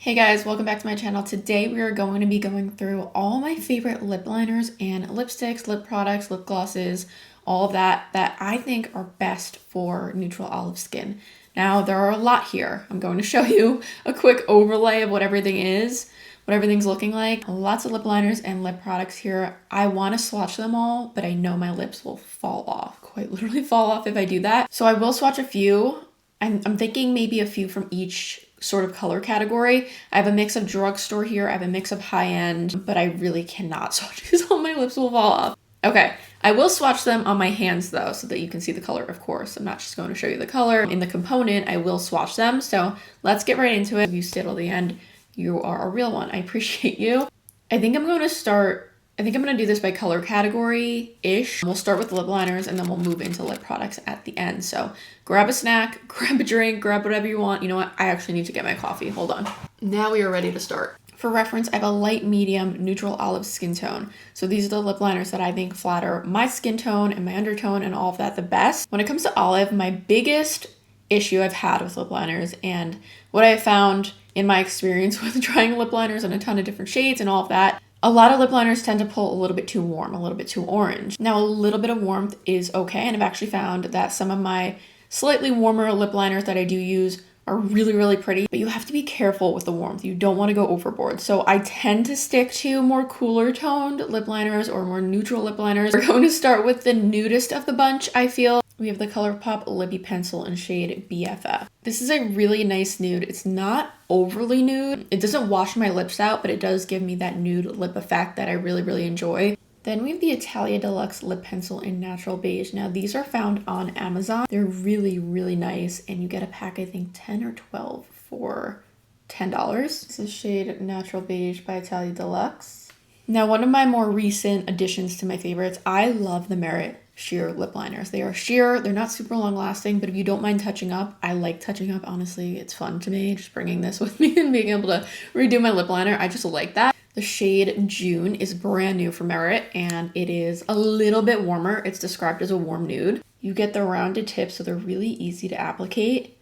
Hey guys, welcome back to my channel. Today we are going to be going through all my favorite lip liners and lipsticks, lip products, lip glosses, all of that I think are best for neutral olive skin. Now there are a lot here. I'm going to show you a quick overlay of what everything is, what everything's looking like. Lots of lip liners and lip products here. I want to swatch them all, but I know my lips will fall off, quite literally fall off if I do that. So I will swatch a few. I'm thinking maybe a few from each sort of color category. I have a mix of drugstore here. I have a mix of high-end, but I really cannot swatch because all my lips will fall off. Okay, I will swatch them on my hands though, so that you can see the color, of course. I'm not just going to show you the color. In the component, I will swatch them. So let's get right into it. If you stay till the end, you are a real one. I appreciate you. I think I'm going to do this by color category-ish. We'll start with lip liners and then we'll move into lip products at the end. So grab a snack, grab a drink, grab whatever you want. You know what? I actually need to get my coffee. Hold on. Now we are ready to start. For reference, I have a light, medium, neutral olive skin tone. So these are the lip liners that I think flatter my skin tone and my undertone and all of that the best. When it comes to olive, my biggest issue I've had with lip liners and what I found in my experience with trying lip liners in a ton of different shades and all of that, a lot of lip liners tend to pull a little bit too warm, a little bit too orange. Now, a little bit of warmth is okay, and I've actually found that some of my slightly warmer lip liners that I do use are really, really pretty, but you have to be careful with the warmth. You don't want to go overboard. So I tend to stick to more cooler toned lip liners or more neutral lip liners. We're going to start with the nudist of the bunch, I feel. We have the ColourPop Lippy Pencil in shade BFF. This is a really nice nude. It's not overly nude. It doesn't wash my lips out, but it does give me that nude lip effect that I really, really enjoy. Then we have the Italia Deluxe Lip Pencil in Natural Beige. Now these are found on Amazon. They're really, really nice, and you get a pack, I think 10 or 12 for $10. This is shade Natural Beige by Italia Deluxe. Now one of my more recent additions to my favorites, I love the Merit sheer lip liners. They are sheer, they're not super long lasting, but if you don't mind touching up, I like touching up, honestly. It's fun to me, just bringing this with me and being able to redo my lip liner. I just like that. The shade June is brand new from Merit, and it is a little bit warmer. It's described as a warm nude. You get the rounded tips, so they're really easy to applicate.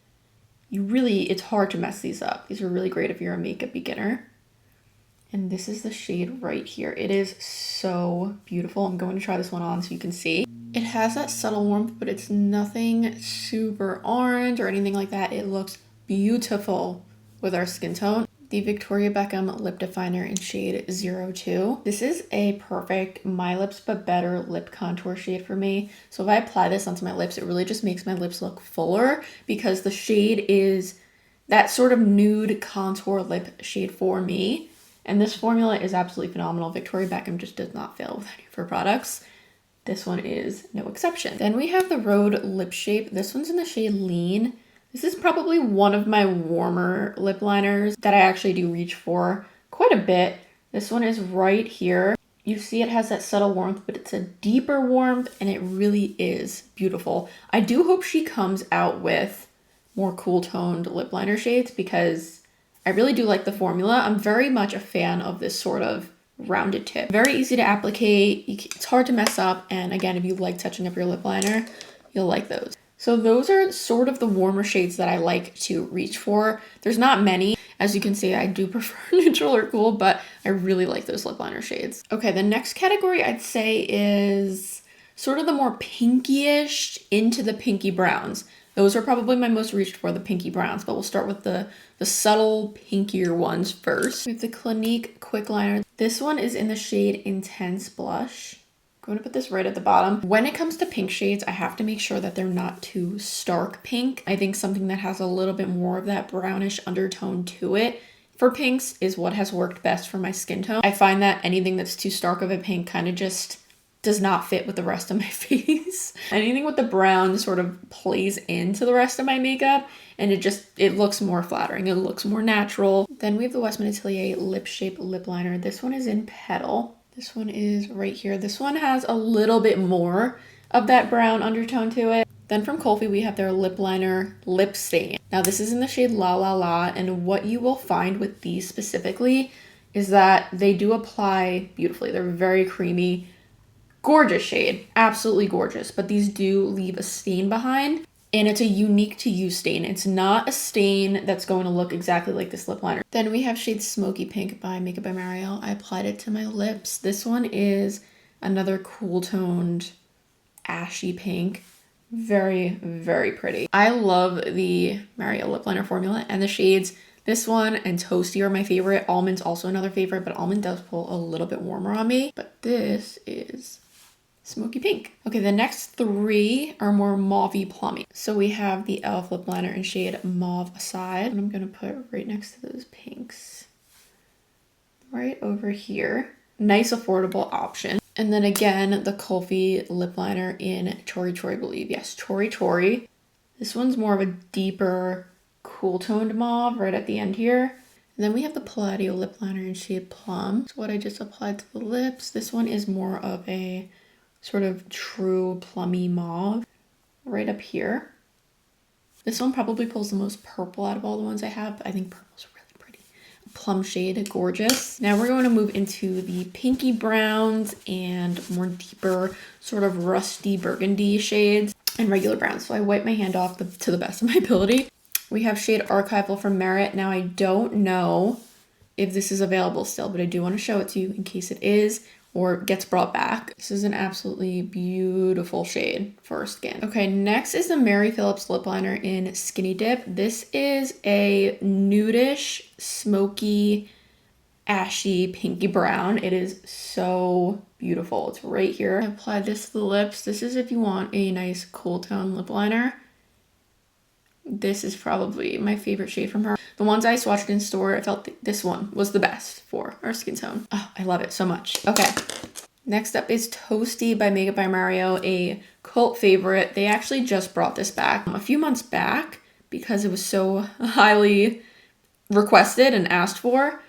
It's hard to mess these up. These are really great if you're a makeup beginner. And this is the shade right here. It is so beautiful. I'm going to try this one on so you can see. It has that subtle warmth, but it's nothing super orange or anything like that. It looks beautiful with our skin tone. The Victoria Beckham Lip Definer in shade 02. This is a perfect My Lips But Better lip contour shade for me. So if I apply this onto my lips, it really just makes my lips look fuller because the shade is that sort of nude contour lip shade for me. And this formula is absolutely phenomenal. Victoria Beckham just does not fail with any of her products. This one is no exception. Then we have the Rhode Lip Shape. This one's in the shade Lean. This is probably one of my warmer lip liners that I actually do reach for quite a bit. This one is right here. You see it has that subtle warmth, but it's a deeper warmth and it really is beautiful. I do hope she comes out with more cool toned lip liner shades because I really do like the formula. I'm very much a fan of this sort of rounded tip. Very easy to applicate. It's hard to mess up. And again, if you like touching up your lip liner, you'll like those. So those are sort of the warmer shades that I like to reach for. There's not many. As you can see, I do prefer neutral or cool, but I really like those lip liner shades. Okay, the next category I'd say is sort of the more pinky-ish into the pinky browns. Those are probably my most reached for, the pinky browns, but we'll start with the subtle pinkier ones first. We have the Clinique Quick Liner. This one is in the shade Intense Blush. I'm going to put this right at the bottom. When it comes to pink shades, I have to make sure that they're not too stark pink. I think something that has a little bit more of that brownish undertone to it for pinks is what has worked best for my skin tone. I find that anything that's too stark of a pink kind of just does not fit with the rest of my face. Anything with the brown sort of plays into the rest of my makeup and it looks more flattering. It looks more natural. Then we have the Westman Atelier Lip Shape Lip Liner. This one is in Petal. This one is right here. This one has a little bit more of that brown undertone to it. Then from Colfi, we have their lip liner Lip Stain. Now this is in the shade La La La, and what you will find with these specifically is that they do apply beautifully. They're very creamy. Gorgeous shade, absolutely gorgeous, but these do leave a stain behind. and it's a unique to you stain. It's not a stain that's going to look exactly like this lip liner. Then we have shade Smoky Pink by Makeup by Mario. I applied it to my lips. This one is another cool toned ashy pink. Very, very pretty. I love the Mario lip liner formula and the shades. This one and Toasty are my favorite. Almond's also another favorite, but Almond does pull a little bit warmer on me. But this is Smoky Pink. Okay, the next three are more mauvey plummy. So we have the e.l.f. lip liner in shade Mauve Aside. And I'm gonna put right next to those pinks. Right over here. Nice affordable option. And then again, the Kulfi lip liner in Chori Chori, I believe. Yes, Chori Chori. This one's more of a deeper, cool toned mauve right at the end here. And then we have the Palladio lip liner in shade Plum. It's what I just applied to the lips. This one is more of a sort of true plummy mauve right up here. This one probably pulls the most purple out of all the ones I have. I think purple's really pretty. Plum shade, gorgeous. Now we're going to move into the pinky browns and more deeper sort of rusty burgundy shades and regular browns. So I wipe my hand off to the best of my ability. We have shade Archival from Merit. Now I don't know if this is available still, but I do want to show it to you in case it is or gets brought back. This is an absolutely beautiful shade for skin. Okay, next is the Mary Phillips lip liner in Skinny Dip. This is a nudish, smoky, ashy, pinky brown. It is so beautiful. It's right here. I applied this to the lips. This is if you want a nice cool tone lip liner. This is probably my favorite shade from her. The ones I swatched in store, I felt this one was the best for our skin tone. Oh, I love it so much. Okay, next up is Toasty by Makeup by Mario, a cult favorite. They actually just brought this back a few months back because it was so highly requested and asked for.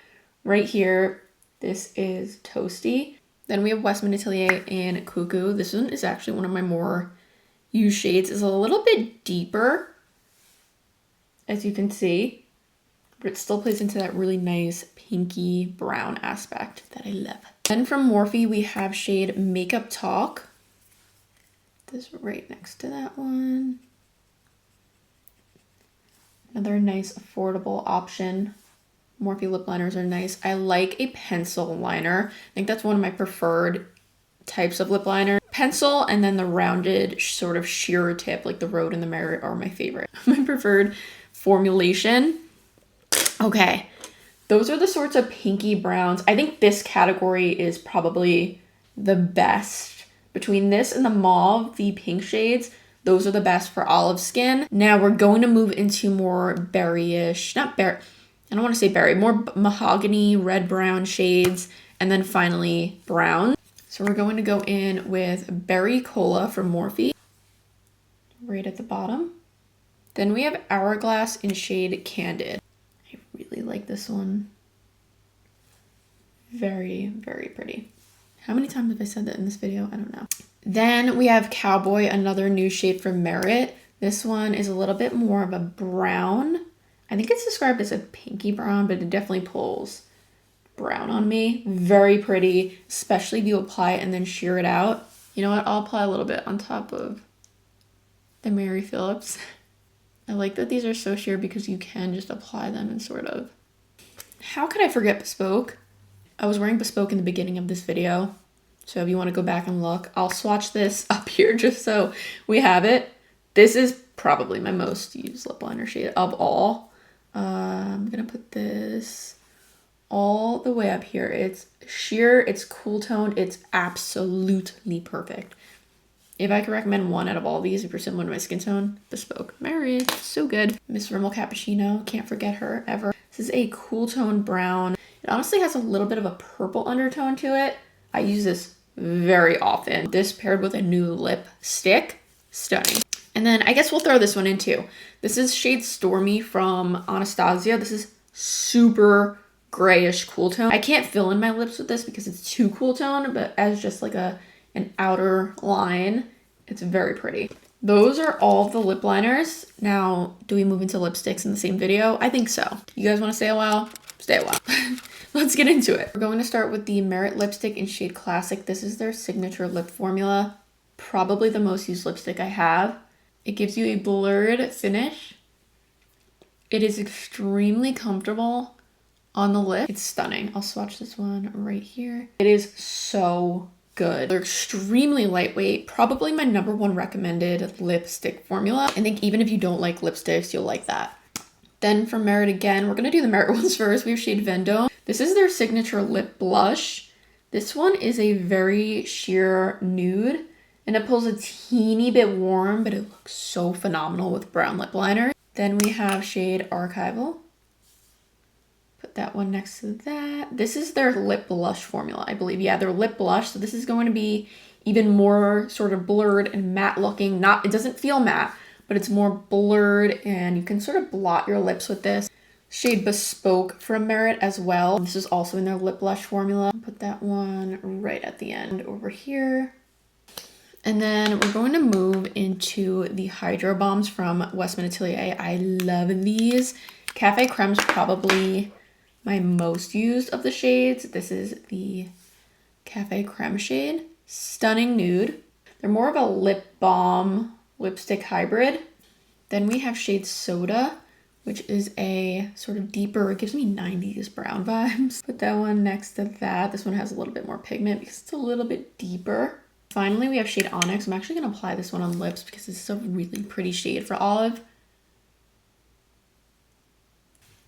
Right here, this is Toasty. Then we have Westman Atelier and Cuckoo. This one is actually one of my more used shades. It's a little bit deeper, as you can see, but it still plays into that really nice pinky brown aspect that I love. Then from Morphe, we have shade Makeup Talk. This right next to that one. Another nice affordable option. Morphe lip liners are nice. I like a pencil liner. I think that's one of my preferred types of lip liner. Pencil and then the rounded sort of sheer tip like the Rhode and the Merit are my favorite. My preferred formulation. Okay, those are the sorts of pinky browns. I think this category is probably the best. Between this and the mauve, the pink shades, those are the best for olive skin. Now we're going to move into more berryish, not berry, I don't want to say berry, more mahogany, red brown shades, and then finally brown. So we're going to go in with Berry Cola from Morphe, right at the bottom. Then we have Hourglass in shade Candid. I really like this one. Very, very pretty. How many times have I said that in this video? I don't know. Then we have Cowboy, another new shade from Merit. This one is a little bit more of a brown. I think it's described as a pinky brown, but it definitely pulls brown on me. Very pretty, especially if you apply it and then sheer it out. You know what? I'll apply a little bit on top of the Mary Phillips. I like that these are so sheer because you can just apply them and sort of... How could I forget Bespoke? I was wearing Bespoke in the beginning of this video. So if you want to go back and look, I'll swatch this up here just so we have it. This is probably my most used lip liner shade of all. I'm going to put this all the way up here. It's sheer, it's cool toned, it's absolutely perfect. If I could recommend one out of all these, if you're similar to my skin tone, Bespoke. Mary, so good. Miss Rimmel Cappuccino, can't forget her ever. This is a cool tone brown. It honestly has a little bit of a purple undertone to it. I use this very often. This paired with a new lipstick, stunning. And then I guess we'll throw this one in too. This is shade Stormy from Anastasia. This is super grayish cool tone. I can't fill in my lips with this because it's too cool tone, but as just like an outer line, it's very pretty. Those are all the lip liners. Now, do we move into lipsticks in the same video? I think so. You guys want to stay a while? Stay a while. Let's get into it. We're going to start with the Merit lipstick in shade Classic. This is their signature lip formula. Probably the most used lipstick I have. It gives you a blurred finish. It is extremely comfortable on the lip. It's stunning. I'll swatch this one right here. It is so good. They're extremely lightweight. Probably my #1 recommended lipstick formula. I think even if you don't like lipsticks, you'll like that. Then from Merit again, we're gonna do the Merit ones first. We have shade Vendome. This is their signature lip blush. This one is a very sheer nude, and it pulls a teeny bit warm, but it looks so phenomenal with brown lip liner. Then we have shade Archival. Put that one next to that. This is their lip blush formula, I believe. Yeah, their lip blush. So this is going to be even more sort of blurred and matte looking. It doesn't feel matte, but it's more blurred, and you can sort of blot your lips with this. Shade Bespoke from Merit as well. This is also in their lip blush formula. Put that one right at the end over here. And then we're going to move into the Hydro Bombs from Westman Atelier. I love these. Cafe Creme's probably my most used of the shades. This is the Cafe Creme shade. Stunning nude. They're more of a lip balm lipstick hybrid. Then we have shade Soda, which is a sort of deeper, it gives me 90s brown vibes. Put that one next to that. This one has a little bit more pigment because it's a little bit deeper. Finally, we have shade Onyx. I'm actually going to apply this one on lips because this is a really pretty shade for Olive.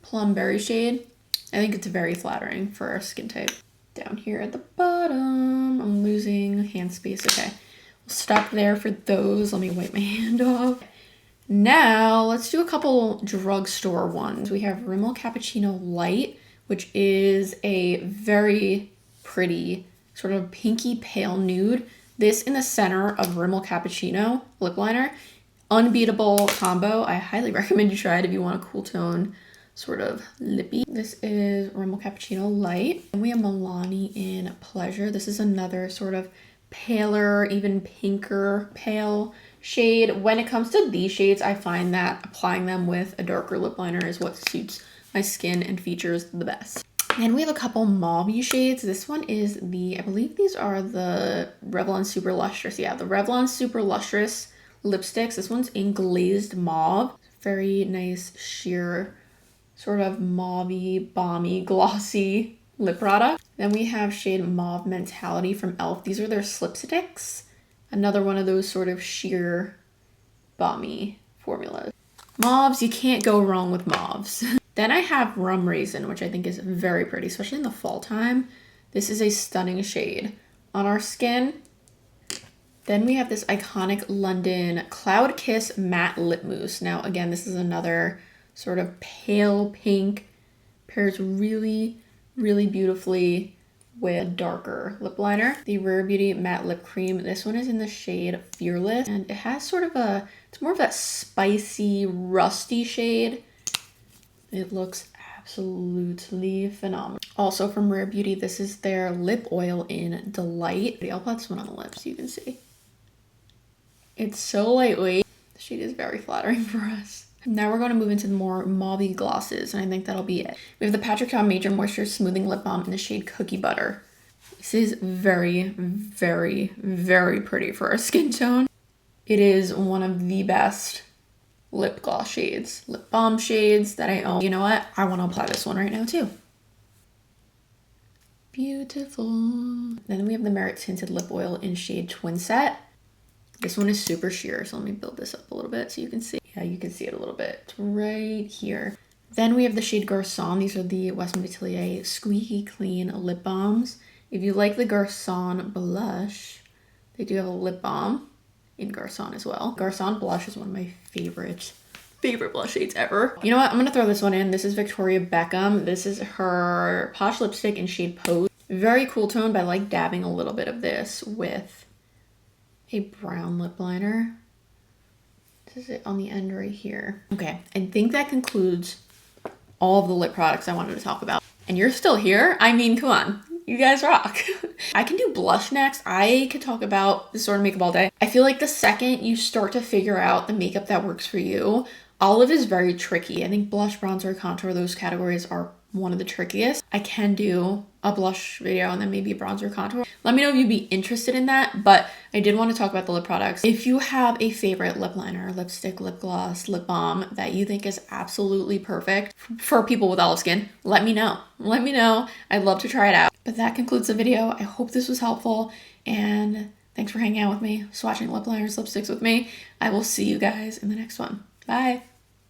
Plum Berry shade. I think it's very flattering for our skin type. Down here at the bottom, I'm losing hand space. Okay, we'll stop there for those. Let me wipe my hand off. Now, let's do a couple drugstore ones. We have Rimmel Cappuccino Light, which is a very pretty sort of pinky pale nude. This in the center of Rimmel Cappuccino lip liner. Unbeatable combo. I highly recommend you try it if you want a cool tone sort of lippy. This is Rimmel Cappuccino Light. And we have Milani in Pleasure. This is another sort of paler, even pinker pale shade. When it comes to these shades, I find that applying them with a darker lip liner is what suits my skin and features the best. Then we have a couple mauve shades. This one is I believe these are the Revlon Super Lustrous. Yeah, the Revlon Super Lustrous lipsticks. This one's in Glazed Mauve. Very nice sheer, sort of mauve-y, balmy, glossy lip product. Then we have shade Mauve Mentality from e.l.f. These are their slipsticks. Another one of those sort of sheer, balmy formulas. Mauves, you can't go wrong with mauves. Then I have Rum Raisin, which I think is very pretty, especially in the fall time. This is a stunning shade on our skin. Then we have this iconic London Cloud Kiss Matte Lip Mousse. Now, again, this is another sort of pale pink. Pairs really, really beautifully with a darker lip liner. The Rare Beauty Matte Lip Cream. This one is in the shade Fearless, and it has sort of it's more of that spicy, rusty shade. It looks absolutely phenomenal. Also from Rare Beauty, this is their lip oil in Delight. I'll put this one on the lips so you can see. It's so lightweight. The shade is very flattering for us. Now we're going to move into the more mauve glosses, and I think that'll be it. We have the Patrick Ta Major Moisture Smoothing Lip Balm in the shade Cookie Butter. This is very, very, very pretty for our skin tone. It is one of the best lip gloss shades, lip balm shades that I own. You know what? I want to apply this one right now too. Beautiful. Then we have the Merit Tinted Lip Oil in shade Twin Set. This one is super sheer, so let me build this up a little bit so you can see. Yeah, you can see it a little bit. It's right here. Then we have the shade Garçon. These are the Westman Atelier Squeaky Clean Lip Balms. If you like the Garçon blush, they do have a lip balm in Garçon as well. Garçon blush is one of my favorite blush shades ever. You know what? I'm gonna throw this one in. This is Victoria Beckham. This is her Posh lipstick in shade Pose. Very cool tone, but I like dabbing a little bit of this with a brown lip liner. This is it on the end right here. Okay, I think that concludes all of the lip products I wanted to talk about. And you're still here? I mean, come on. You guys rock. I can do blush next. I could talk about this sort of makeup all day. I feel like the second you start to figure out the makeup that works for you, Olive is very tricky. I think blush, bronzer, contour, those categories are one of the trickiest. I can do a blush video and then maybe a bronzer contour. Let me know if you'd be interested in that, but I did want to talk about the lip products. If you have a favorite lip liner, lipstick, lip gloss, lip balm that you think is absolutely perfect for people with olive skin, let me know. Let me know. I'd love to try it out. But that concludes the video. I hope this was helpful, and thanks for hanging out with me, swatching lip liners, lipsticks with me. I will see you guys in the next one. Bye.